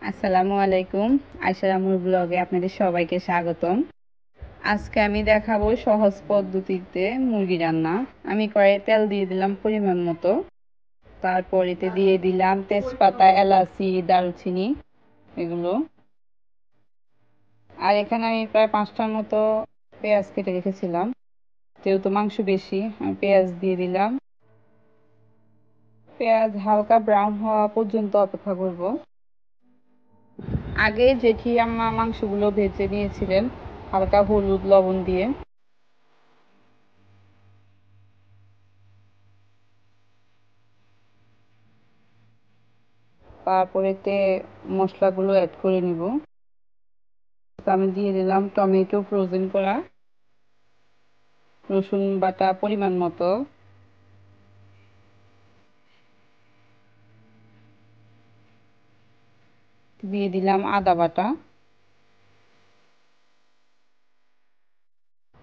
আসসালামু আলাইকুম। আয়শা রামুর ব্লগে আপনাদের সবাইকে স্বাগতম। আজকে আমি দেখাবো সহজ পদ্ধতিতে মুরগি রান্না। আমি কড়াইয়ে তেল দিয়ে দিলাম পরিমাণ মতো। তারপর এতে দিয়ে দিলাম তেজপাতা, এলাচি, দারুচিনি এগুলো। আর এখানে আমি প্রায় 5টার মতো পেঁয়াজ কেটে রেখেছিলাম। যেহেতু মাংস বেশি, আমি পেঁয়াজ দিয়ে দিলাম। পেঁয়াজ হালকা ব্রাউন হওয়া পর্যন্ত অপেক্ষা করব। আগে জেঠি আম্মা মাংসগুলো ভেজে নিয়েছিলেন হালকা হলুদ লবণ দিয়ে। তারপরেতে মশলাগুলো অ্যাড করে নিব। আমি দিয়ে দিলাম টমেটো ফ্রোজেন করা, রসুন বাটা পরিমাণ মতো, দিয়ে দিলাম আদা বাটা।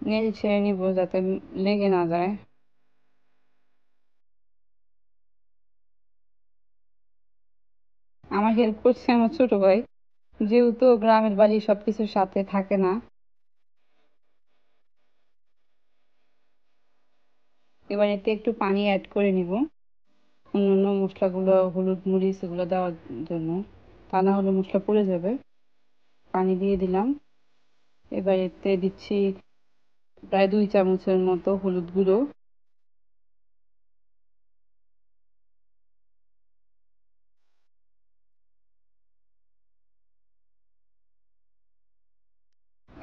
নেড়ে ছেড়ে নিব যাতে লেগে না যায়। আমার হেল্প করছে আমার ছোট ভাই, যেহেতু গ্রামের বাড়ি সবকিছুর সাথে থাকে না। এবার এতে একটু পানি অ্যাড করে নিব অন্যান্য মশলাগুলো, হলুদ মরিচ এগুলো দেওয়ার জন্য, তা না হলে মশলা পুড়ে যাবে। পানি দিয়ে দিলাম। এবার এতে দিচ্ছি প্রায় 2 চামচের মতো হলুদ গুঁড়ো,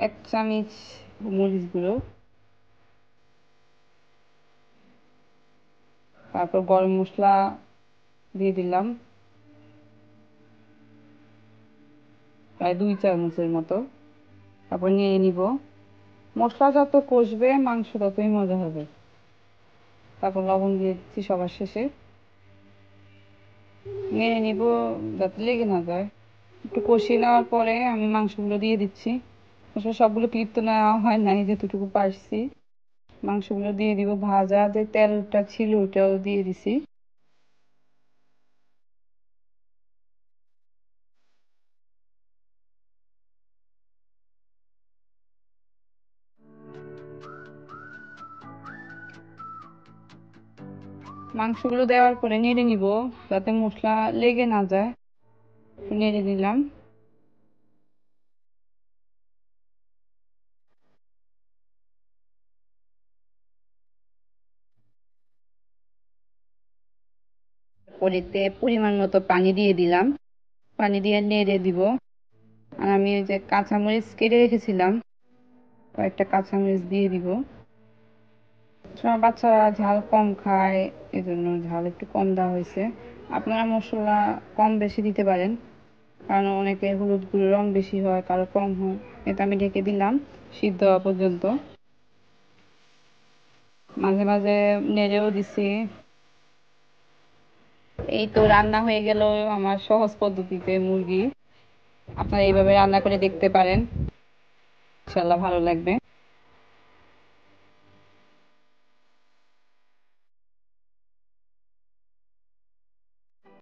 এক চামচ মরিচ গুঁড়ো, তারপর গরম মশলা দিয়ে দিলাম প্রায় 2 চামচের মতো। তারপর নিয়ে নিব। মশলা যত কষবে মাংস ততই মজা হবে। তারপর লবণ দিয়ে দিচ্ছি সবার শেষে। নিয়ে নিব যাতে লেগে না যায়। একটু কষিয়ে নেওয়ার পরে আমি মাংসগুলো দিয়ে দিচ্ছি। আসলে সবগুলো ক্লিপ তো নেওয়া হয় নাই, যেটুকু পারছি। মাংসগুলো দিয়ে দিব, ভাজা যে তেলটা ছিল ওটাও দিয়ে দিছি। মাংসগুলো দেওয়ার পরে নেড়ে নিব যাতে মশলা লেগে না যায়। নেড়ে নিলাম। পরেতে পরিমাণ মতো পানি দিয়ে দিলাম। পানি দিয়ে নেড়ে দিব। আর আমি ওই যে কাঁচামরিচ কেটে রেখেছিলাম, কয়েকটা কাঁচামরিচ দিয়ে দিব। সব বাচ্চারা ঝাল কম খায়, এজন্য ঝাল একটু কম দেওয়া হয়েছে। আপনারা মশলা কম বেশি দিতে পারেন, কারণ অনেকে হলুদ গুঁড়োর রং বেশি হয়, কারো কম হয়। এটা আমি ঢেকে দিলাম সিদ্ধ হওয়া পর্যন্ত। মাঝে মাঝে নেড়েও দিছি। এই তো রান্না হয়ে গেল আমার সহজ পদ্ধতিতে মুরগি। আপনারা এইভাবে রান্না করে দেখতে পারেন, ইনশাল্লাহ ভালো লাগবে।